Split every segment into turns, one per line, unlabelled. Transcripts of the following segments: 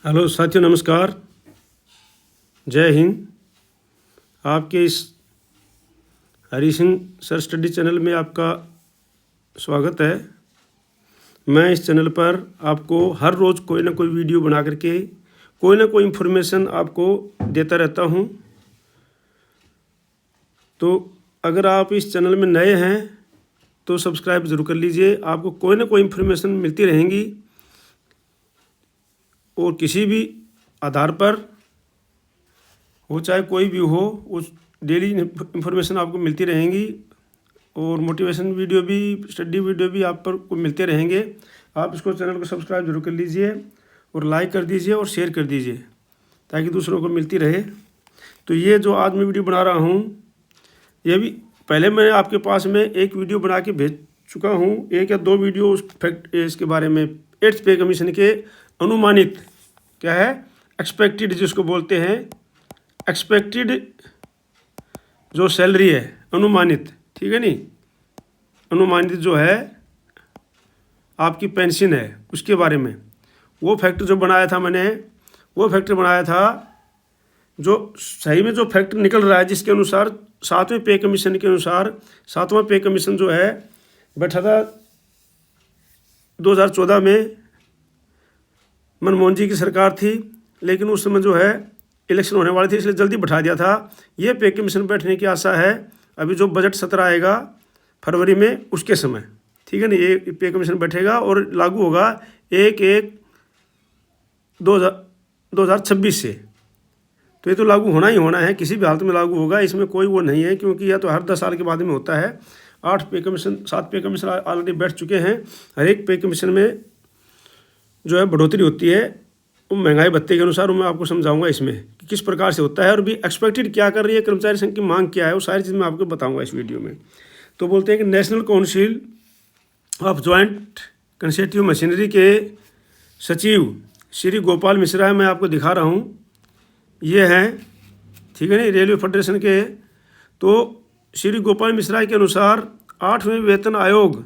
Hello साथियों, नमस्कार। जय हिंद। आपके इस Hari Singh sir study channel में आपका स्वागत है। मैं इस चैनल पर आपको हर रोज़ कोई ना कोई वीडियो बना करके कोई ना कोई इन्फॉर्मेशन आपको देता रहता हूँ। तो अगर आप इस चैनल में नए हैं तो सब्सक्राइब ज़रूर कर लीजिए। आपको कोई ना कोई इन्फॉर्मेशन मिलती रहेंगी और किसी भी आधार पर हो, चाहे कोई भी हो, उस डेली इन्फॉर्मेशन आपको मिलती रहेंगी और मोटिवेशन वीडियो भी, स्टडी वीडियो भी आप पर को मिलते रहेंगे। आप इसको चैनल को सब्सक्राइब जरूर कर लीजिए और लाइक कर दीजिए और शेयर कर दीजिए ताकि दूसरों को मिलती रहे। तो ये जो आज मैं वीडियो बना रहा हूँ, ये भी पहले मैं आपके पास में एक वीडियो बना के भेज चुका हूँ, एक या दो वीडियो उस फैक्ट इसके बारे में। 8th पे कमीशन के अनुमानित क्या है, एक्सपेक्टेड जिसको बोलते हैं, एक्सपेक्टेड जो सैलरी है अनुमानित, ठीक है नहीं, अनुमानित जो है आपकी पेंशन है उसके बारे में। वो फैक्टर जो बनाया था मैंने, वो फैक्टर बनाया था जो सही में जो फैक्टर निकल रहा है, जिसके अनुसार 7वें पे कमीशन के अनुसार 7वां पे कमीशन जो है बैठा था 2014 में। मनमोहन जी की सरकार थी, लेकिन उस समय जो है इलेक्शन होने वाली थी, इसलिए जल्दी बैठा दिया था। ये पे कमीशन बैठने की आशा है अभी जो बजट सत्र आएगा फरवरी में उसके समय, ठीक है ना। ये पे कमीशन बैठेगा और लागू होगा 1/1/2026 से। तो ये तो लागू होना ही होना है, किसी भी हालत में लागू होगा, इसमें कोई वो नहीं है, क्योंकि यह तो हर 10 साल के बाद में होता है। 8 पे कमीशन 7 पे कमीशन ऑलरेडी बैठ चुके हैं। हर एक पे कमीशन में जो है बढ़ोतरी होती है वो महंगाई भत्ते के अनुसार। मैं आपको समझाऊंगा इसमें कि किस प्रकार से होता है और भी एक्सपेक्टेड क्या कर रही है कर्मचारी संघ की मांग क्या है, वो सारी चीज़ मैं आपको बताऊंगा इस वीडियो में। तो बोलते हैं कि national council of joint consultative machinery के सचिव श्री गोपाल मिश्रा है, मैं आपको दिखा रहा हूँ, ये हैं, ठीक है ना, रेलवे फेडरेशन के। तो श्री गोपाल मिश्रा के अनुसार 8वें वेतन आयोग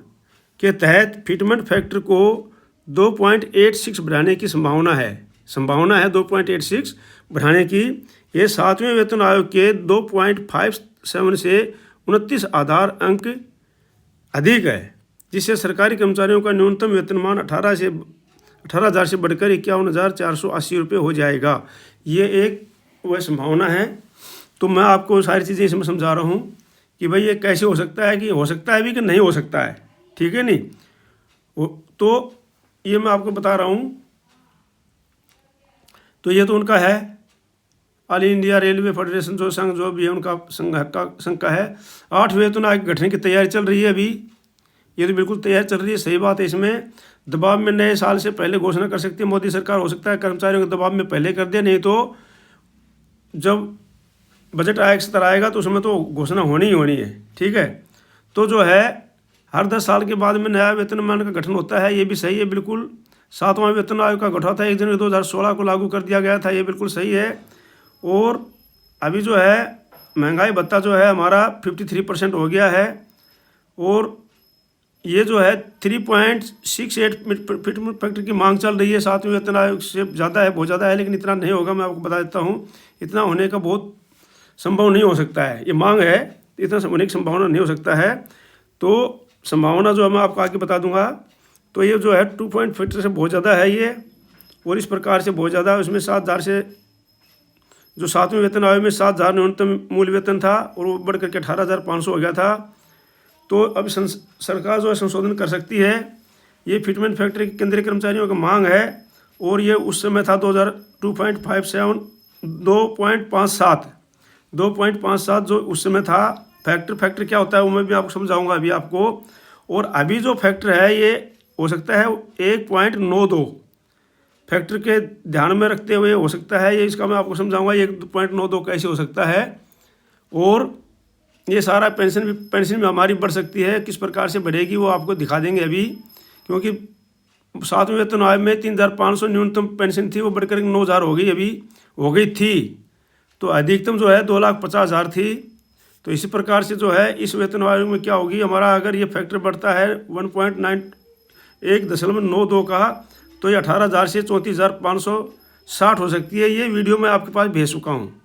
के तहत फिटमेंट फैक्टर को 2.86 बढ़ाने की संभावना है 2.86 बढ़ाने की। ये 7वें वेतन आयोग के 2.57 से 29 आधार अंक अधिक है, जिससे सरकारी कर्मचारियों का न्यूनतम वेतनमान 18,000 से बढ़कर 51,480 रुपये हो जाएगा। ये एक वह संभावना है। तो मैं आपको सारी चीज़ें इसमें समझा रहा हूँ कि भाई ये कैसे हो सकता है, कि हो सकता है भी कि नहीं हो सकता है, ठीक है नहीं। तो ये मैं आपको बता रहा हूँ। तो ये तो उनका है, ऑल इंडिया रेलवे फेडरेशन जो संघ जो भी है उनका संघ का है। 8वें वेतन आयोग गठन की तैयारी चल रही है अभी, ये तो बिल्कुल तैयारी चल रही है, सही बात है। इसमें दबाव में नए साल से पहले घोषणा कर सकती है मोदी सरकार, हो सकता है कर्मचारियों के दबाव में पहले कर दे, नहीं तो जब बजट आयोग सत्र आएगा तो उसमें तो घोषणा होनी ही होनी है, ठीक है। तो जो है हर 10 साल के बाद में नया वेतनमान का गठन होता है, ये भी सही है बिल्कुल। 7वां वेतन आयोग का गठन था 1 जनवरी 2016 को लागू कर दिया गया था, ये बिल्कुल सही है। और अभी जो है महंगाई भत्ता जो है हमारा 53% हो गया है, और ये जो है 3.68 फिटमेंट फैक्टर की मांग चल रही है 7वें वेतन आयोग से ज़्यादा है, बहुत ज़्यादा है, लेकिन इतना नहीं होगा। मैं आपको बता देता हूँ, इतना होने का बहुत संभव नहीं हो सकता है। ये मांग है, इतना होने की संभावना नहीं हो सकता है। तो संभावना जो है मैं आपको आगे बता दूंगा। तो ये जो है 2 फैक्टर से बहुत ज़्यादा है ये, और इस प्रकार से बहुत ज़्यादा है। उसमें 7,000 से जो 7वें वेतन आयोग में 7,000 न्यूनतम मूल वेतन था और वो बढ़ करके 18,500 हो गया था। तो अब सरकार जो है संशोधन कर सकती है। ये फिटमेंट फैक्टर के केंद्रीय कर्मचारियों की मांग है, और ये उस समय था 2.57 2.57 जो उस समय था। फैक्टर क्या होता है वो मैं भी आपको समझाऊंगा अभी आपको। और अभी जो फैक्टर है ये हो सकता है 1.92 फैक्टर के ध्यान में रखते हुए हो सकता है ये, इसका मैं आपको समझाऊंगा 1.92 कैसे हो सकता है। और ये सारा पेंशन भी हमारी बढ़ सकती है, किस प्रकार से बढ़ेगी वो आपको दिखा देंगे अभी। क्योंकि 7वें वेतन आयोग में 3,500 न्यूनतम पेंशन थी, वो बढ़कर 9,000 हो गई, अभी हो गई थी। तो अधिकतम जो है 2,50,000 थी। तो इसी प्रकार से जो है इस वेतन आयोग में क्या होगी हमारा, अगर ये फैक्टर बढ़ता है 1.92 का, तो ये 18,000 से 34,500 60 हो सकती है। ये वीडियो मैं आपके पास भेज चुका हूँ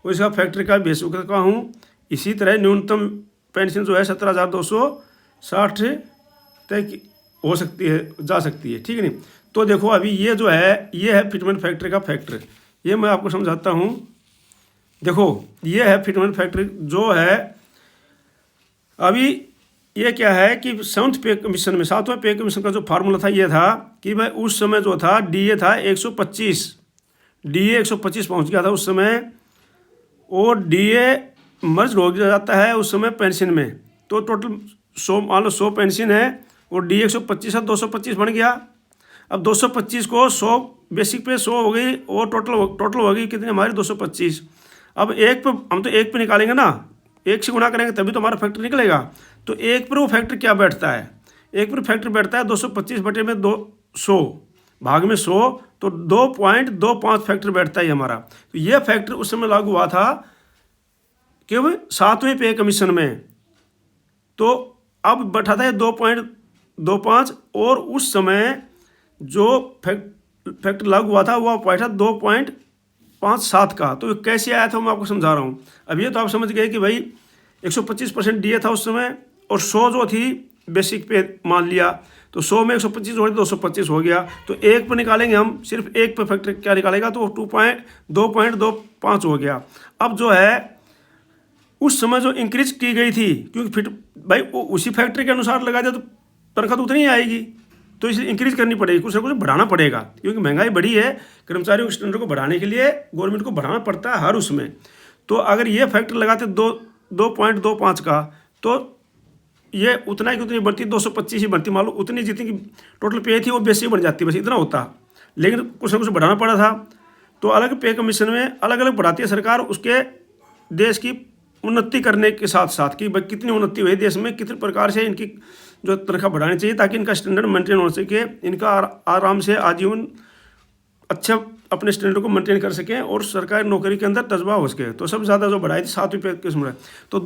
और इसका फैक्ट्री का भेज चुका हूँ। इसी तरह न्यूनतम पेंशन जो है 17,260 तक हो सकती है, जा सकती है, ठीक है नहीं। तो देखो अभी ये जो है ये है फिटमेंट फैक्ट्री का फैक्टर, ये मैं आपको समझाता हूँ। देखो ये है फिटमेंट फैक्ट्री जो है। अभी ये क्या है कि 7th पे कमीशन में, 7वें पे कमीशन का जो फार्मूला था ये था कि भाई उस समय जो था डीए था 125, डीए 125 पहुँच गया था उस समय, और डीए मर्ज हो जाता है उस समय पेंशन में। तो टोटल 100, मान लो 100 पेंशन है और डी 125 है, 225 बन गया। अब 225 को 100 बेसिक पे 100 हो गई और टोटल हो गई कितनी हमारी 225। अब एक पे हम तो एक पे निकालेंगे ना, एक से गुणा करेंगे तभी तो हमारा फैक्टर निकलेगा। तो एक पर वो फैक्टर क्या बैठता है, एक पर फैक्टर बैठता है 225 बटे में 200 भाग में 100, तो 2.25 फैक्टर बैठता है हमारा। तो ये फैक्टर उस समय लागू हुआ था क्यों, 7वें पे कमीशन में। तो अब बैठा था 2.25 और उस समय जो फैक्टर लागू हुआ था वो बैठा 2.57 का। तो कैसे आया था मैं आपको समझा रहा हूँ। अब ये तो आप समझ गए कि भाई 125% डीए था उस समय और 100 जो थी बेसिक पे मान लिया, तो 100 में 125 जोड़े 225 हो गया। तो एक पर निकालेंगे हम, सिर्फ एक पर फैक्टर क्या निकालेगा तो 2.25 हो गया। अब जो है उस समय जो इंक्रीज की गई थी, क्योंकि फिट भाई उसी फैक्ट्री के अनुसार लगा जाए तो तनख्वाह तो उतनी ही आएगी, तो इसलिए इंक्रीज करनी पड़ेगी, कुछ ना कुछ बढ़ाना पड़ेगा, क्योंकि महंगाई बढ़ी है। कर्मचारियों के स्टैंडर्ड को बढ़ाने के लिए गवर्नमेंट को बढ़ाना पड़ता है हर उसमें। तो अगर ये फैक्टर लगाते 2.25 का, तो ये उतना ही उतनी बढ़ती 225 ही बढ़ती, मान लो उतनी जितनी की टोटल पे थी वो बेसिक बन जाती, बस इतना होता। लेकिन कुछ ना कुछ बढ़ाना पड़ा था। तो अलग पे कमीशन में अलग अलग बढ़ाती है सरकार, उसके देश की उन्नति करने के साथ साथ कि भाई कितनी उन्नति हुई देश में, कितने प्रकार से इनकी जो तनख्वाह बढ़ानी चाहिए ताकि इनका स्टैंडर्ड मेंटेन हो सके, इनका आराम से आजीवन अच्छा अपने स्टैंडर्ड को मेंटेन कर सकें और सरकारी नौकरी के अंदर तजबा हो सके। तो सबसे ज़्यादा जो बढ़ाई थी 7वीं पे किस्म है, तो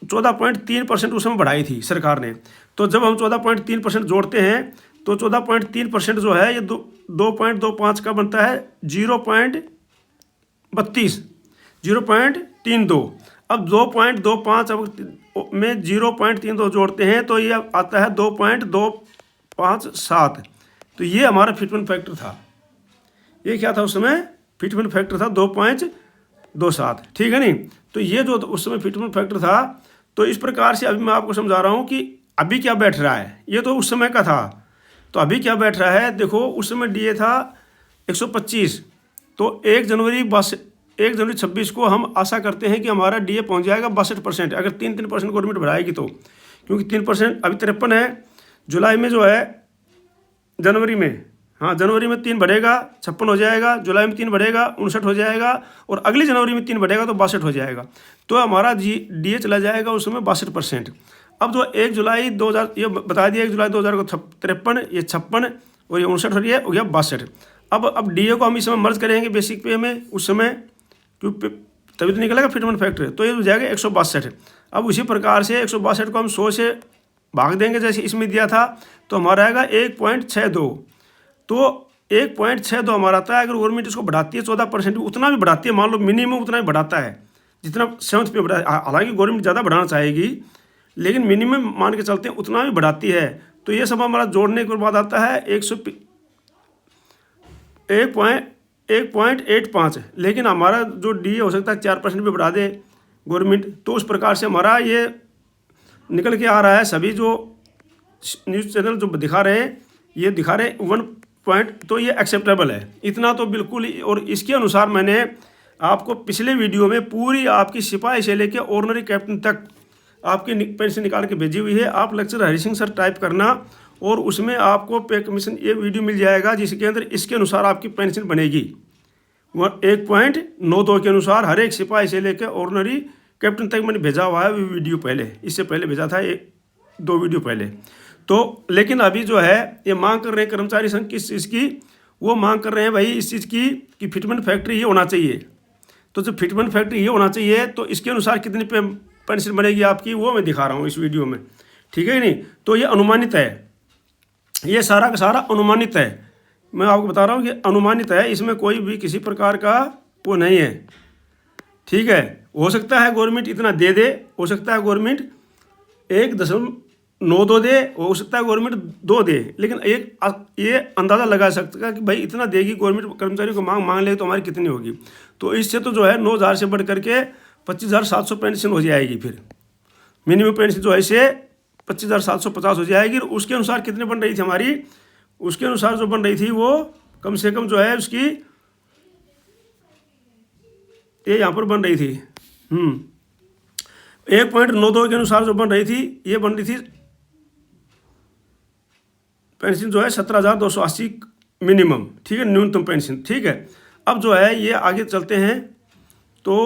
14.3% उस समय बढ़ाई थी सरकार ने। तो जब हम 14.3% जोड़ते हैं तो 14.3% जो है ये 2.25 का बनता है 0.32। अब 2.25 में 0.32 जोड़ते हैं तो ये आता है 2.257। तो ये हमारा फिटमेंट फैक्टर था। ये क्या था उस समय, फिटमेंट फैक्टर था 2.27, ठीक है नहीं। तो ये जो उस समय फिटमेंट फैक्टर था, तो इस प्रकार से अभी मैं आपको समझा रहा हूँ कि अभी क्या बैठ रहा है। ये तो उस समय का था, तो अभी क्या बैठ रहा है देखो। उस समय डीए था 125, तो 1 जनवरी 26 को हम आशा करते हैं कि हमारा डीए पहुंच जाएगा 62%, अगर 3% गवर्नमेंट बढ़ाएगी तो, क्योंकि 3% अभी 53 है। जुलाई में जो है, जनवरी में, हाँ जनवरी में 3 बढ़ेगा 56 हो जाएगा, जुलाई में 3 बढ़ेगा 59 हो जाएगा, और अगली जनवरी में 3 बढ़ेगा तो 62 हो जाएगा। तो हमारा डीए चला जाएगा उस समय 62%। अब जो 1 जुलाई 2000 ये बता दिया, 1 जुलाई 2000 को 53, ये 56 और ये 59 हो रही है, हो गया 62। अब डीए को हम इस समय मर्ज करेंगे बेसिक पे में उस समय, क्योंकि तभी तो निकलेगा फिटमेंट फैक्टर, तो ये हो जाएगा 162। अब उसी प्रकार से 162 को हम 100 से भाग देंगे जैसे इसमें दिया था, तो हमारा आएगा 1.62। तो 1.62 हमारा आता है। अगर गवर्नमेंट इसको बढ़ाती है 14%, उतना भी बढ़ाती है, मान लो मिनिमम उतना ही बढ़ाता है जितना 7th पे बढ़ा। हालांकि गवर्नमेंट ज़्यादा बढ़ाना चाहेगी, लेकिन मिनिमम मान के चलते हैं उतना भी बढ़ाती है। तो ये सब हमारा जोड़ने के बाद आता है 1.85। लेकिन हमारा जो डी हो सकता है 4% भी बढ़ा दे गवर्नमेंट, तो उस प्रकार से हमारा ये निकल के आ रहा है। सभी जो न्यूज़ चैनल जो दिखा रहे हैं, ये दिखा रहे 1 पॉइंट, तो ये एक्सेप्टेबल है, इतना तो बिल्कुल ही। और इसके अनुसार मैंने आपको पिछले वीडियो में पूरी आपकी सिपाही से लेकर ऑर्डिनरी कैप्टन तक आपकी पेंशन निकाल के भेजी हुई है। आप lecture Hari Singh sir type करना और उसमें आपको पे कमीशन ये वीडियो मिल जाएगा, जिसके अंदर इसके अनुसार आपकी पेंशन बनेगी 1.92 के अनुसार। हर एक सिपाही से लेकर ऑर्डिनरी कैप्टन तक मैंने भेजा हुआ है वीडियो पहले, इससे पहले भेजा था 1-2 वीडियो पहले। तो लेकिन अभी जो है ये मांग कर रहे हैं कर्मचारी संघ किस चीज़ की, वो मांग कर रहे हैं भाई इस चीज़ की कि फिटमेंट फैक्ट्री ये होना चाहिए। तो जब फिटमेंट फैक्ट्री ये होना चाहिए तो इसके अनुसार कितनी पेंशन बनेगी आपकी, वो मैं दिखा रहा हूँ इस वीडियो में, ठीक है नहीं। तो ये अनुमानित है, ये सारा का सारा अनुमानित है, मैं आपको बता रहा हूँ कि अनुमानित है, इसमें कोई भी किसी प्रकार का वो नहीं है। ठीक है, हो सकता है गवर्नमेंट इतना दे दे, हो सकता है गवर्नमेंट 1.92 दे, हो सकता है गवर्नमेंट 2 दे, लेकिन ये अंदाज़ा लगा सकता है कि भाई इतना देगी गवर्नमेंट, कर्मचारियों को मांग ले तो हमारी कितनी होगी। तो इससे तो जो है 9,000 से बढ़ करके 25,700 पेंशन हो जाएगी। फिर मिनिमम पेंशन जो है इसे 25,750 हो जाएगी। और उसके अनुसार कितने बन रही थी हमारी, उसके अनुसार जो बन रही थी वो कम से कम जो है उसकी ये यहाँ पर बन रही थी 1.92 के अनुसार जो बन रही थी, ये बन रही थी पेंशन जो है 17,280 मिनिमम। ठीक है, न्यूनतम पेंशन। ठीक है, अब जो है ये आगे चलते हैं। तो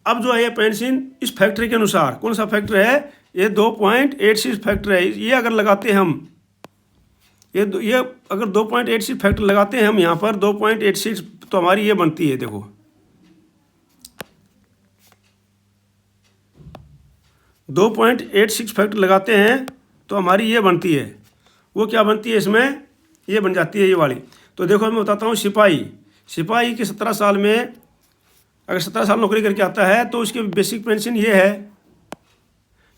अब जो है ये पेंशन इस फैक्टर के अनुसार, कौन सा फैक्टर है, ये 2.86 फैक्टर है। ये अगर लगाते हैं हम, ये अगर 2.86 फैक्टर लगाते हैं हम यहाँ पर 2.86, तो हमारी ये बनती है, देखो 2.86 फैक्टर लगाते हैं तो हमारी ये बनती है, वो क्या बनती है इसमें, ये बन जाती है ये वाली। तो देखो मैं बताता हूँ, सिपाही के 17 साल में, अगर 17 साल नौकरी करके आता है तो उसकी बेसिक पेंशन ये है।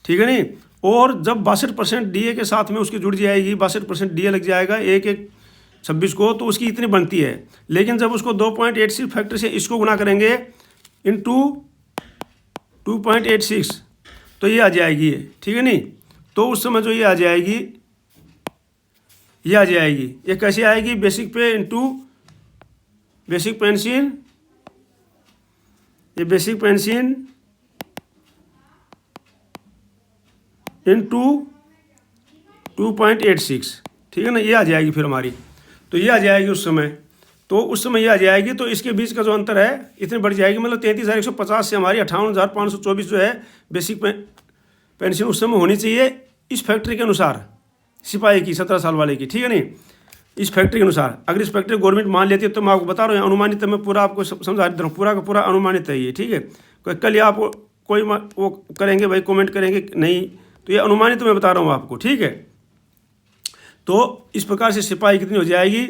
ठीक है नहीं, और जब 62% DA के साथ में उसकी जुड़ जाएगी, 62% DA लग जाएगा 1/1/26 को, तो उसकी इतनी बनती है। लेकिन जब उसको 2.86 फैक्टर से इसको गुना करेंगे इंटू 2.86, तो ये आ जाएगी ये। ठीक है नहीं, तो उस समय जो ये आ जाएगी, ये कैसे आएगी, बेसिक पे इंटू बेसिक पेंशन, ये बेसिक पेंशन इंटू 2.86। ठीक है ना, ये आ जाएगी फिर हमारी, तो ये आ जाएगी उस समय। तो उस समय ये आ जाएगी, तो इसके बीच का जो अंतर है इतनी बढ़ जाएगी, मतलब 33,150 से हमारी 58,524 जो है बेसिक पेंशन उस समय होनी चाहिए इस फैक्ट्री के अनुसार, सिपाही की 17 साल वाले की। ठीक है नहीं, इस फैक्ट्री के अनुसार। अगर इस फैक्ट्री गवर्नमेंट मान लेती है तो मैं आपको बता रहा हूँ अनुमानित, मैं पूरा आपको समझा देता हूँ, पूरा का पूरा अनुमानित है ये। ठीक है, कल या आप कोई वो करेंगे भाई, कमेंट करेंगे नहीं, तो ये अनुमानित मैं बता रहा हूँ आपको। ठीक है, तो इस प्रकार से सिपाही कितनी हो जाएगी,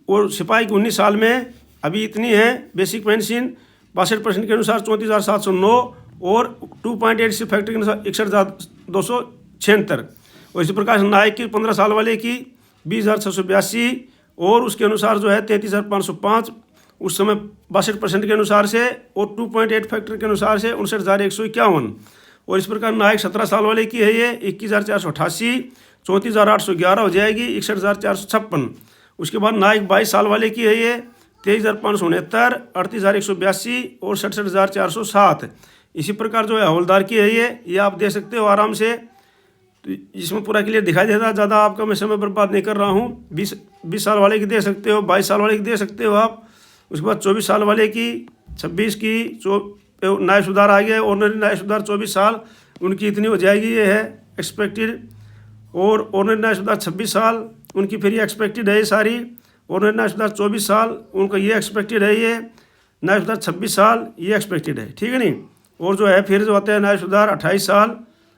और सिपाही की 19 साल में अभी इतनी है बेसिक पेंशन 62% के अनुसार 34,709, और 2.86 फैक्ट्री के अनुसार 61,276। और इसी प्रकार से नायक की 15 साल वाले की 20,682, और उसके अनुसार जो है 33,505 उस समय 62% के अनुसार से, और 2.8 फैक्टर के अनुसार से 59,151। और इस प्रकार नायक 17 साल वाले की है ये 21,488, 34,811 हो जाएगी 61,456। उसके बाद नायक 22 साल वाले की है ये 23,569, 38,182 और 67,407। इसी प्रकार जो है हवलदार की है ये आप दे सकते हो आराम से, तो इसमें पूरा क्लियर दिखाई देता है, ज़्यादा आपका मैं समय बर्बाद नहीं कर रहा हूँ। 20 साल वाले की दे सकते हो, 22 साल वाले की दे सकते हो आप। उसके बाद 24 साल वाले की, 26 की, न्याय सुधार आ गया, ऑनरी न्याय सुधार 24 साल, उनकी इतनी हो जाएगी, ये है एक्सपेक्टेड। और ऑनरी न्याय सुधार 26 साल, उनकी फिर ये एक्सपेक्टेड है ये सारी। ऑनरी न्याय सुधार 24 साल, उनका ये एक्सपेक्टेड है, ये न्याय सुधार 26 साल, ये एक्सपेक्टेड है। ठीक है नहीं, और जो है फिर जो होते हैं न्याय सुधार 28 साल,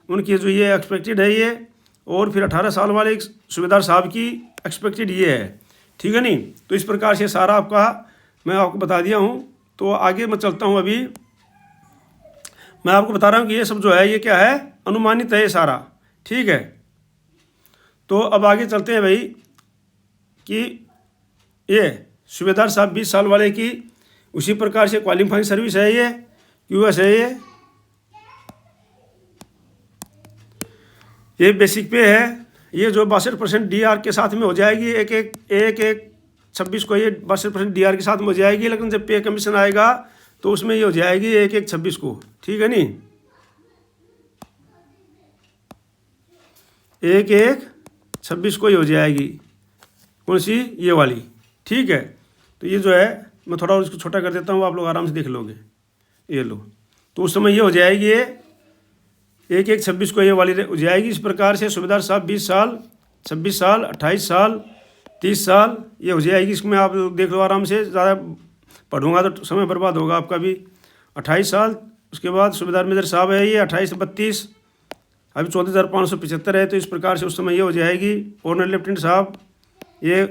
उनकी जो ये एक्सपेक्टेड है ये, और फिर 18 साल वाले सूबेदार साहब की एक्सपेक्टेड ये है। ठीक है नहीं, तो इस प्रकार से सारा आपका मैं आपको बता दिया हूँ। तो आगे मैं चलता हूँ, अभी मैं आपको बता रहा हूँ कि ये सब जो है ये क्या है, अनुमानित है ये सारा। ठीक है, तो अब आगे चलते हैं भाई कि ये सूबेदार साहब 20 साल वाले की उसी प्रकार से क्वालिफाइंग सर्विस है ये, QS है ये बेसिक पे है। ये जो 62% DR के साथ में हो जाएगी, एक 26 को ये 62% DR के साथ में हो जाएगी। लेकिन जब पे कमीशन आएगा तो उसमें ये हो जाएगी 1/1/26 को। ठीक है नहीं, 1/1/26 को ही हो जाएगी, कौन सी, ये वाली। ठीक है, तो ये जो है मैं थोड़ा उसको छोटा कर देता हूँ, आप लोग आराम से देख लोगे। ये लो, तो उस समय ये हो जाएगी, ये 1/1/26 को ये वाली हो जाएगी। इस प्रकार से सूबेदार साहब 20 साल, 26 साल, 28 साल, 30 साल, ये हो जाएगी। इसमें आप देख लो आराम से, ज़्यादा पढ़ूंगा तो समय बर्बाद होगा आपका भी। 28 साल, उसके बाद सूबेदार मेजर साहब है ये 28 से 32, अभी 34,575 है। तो इस प्रकार से उस समय ये हो जाएगी। ऑनर लेफ्टिनेंट साहब ये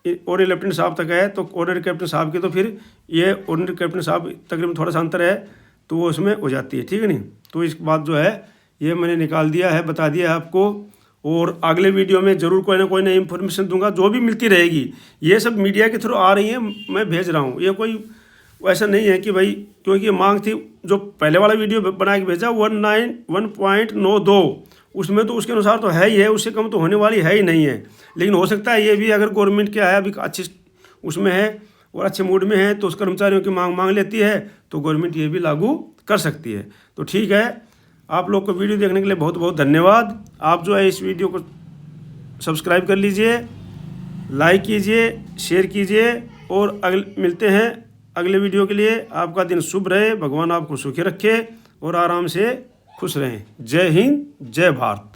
ऑर्डिनरी लेफ्टिनेंट साहब तक है तो ऑर्डिनरी कैप्टन साहब की, तो फिर ये ऑर्डिनरी कैप्टन साहब तकरीबन थोड़ा सा अंतर है तो वो उसमें हो जाती है, ठीक है नहीं। तो इस बात जो है ये मैंने निकाल दिया है, बता दिया है आपको। और अगले वीडियो में ज़रूर कोई ना कोई नई इन्फॉर्मेशन दूंगा, जो भी मिलती रहेगी। ये सब मीडिया के थ्रू आ रही है, मैं भेज रहा हूँ, ये कोई ऐसा नहीं है कि भाई, क्योंकि मांग थी जो पहले वाला वीडियो बना के भेजा 191.92, उसमें तो उसके अनुसार तो है ही है, उससे कम तो होने वाली है ही नहीं है। लेकिन हो सकता है ये भी, अगर गवर्नमेंट क्या है अभी अच्छी उसमें है और अच्छे मूड में है तो उस कर्मचारियों की मांग लेती है, तो गवर्नमेंट ये भी लागू कर सकती है। तो ठीक है, आप लोग को वीडियो देखने के लिए बहुत बहुत धन्यवाद। आप जो है इस वीडियो को सब्सक्राइब कर लीजिए, लाइक कीजिए, शेयर कीजिए, और मिलते हैं अगले वीडियो के लिए। आपका दिन शुभ रहे, भगवान आपको सुखी रखे और आराम से खुश रहें। जय हिंद, जय भारत।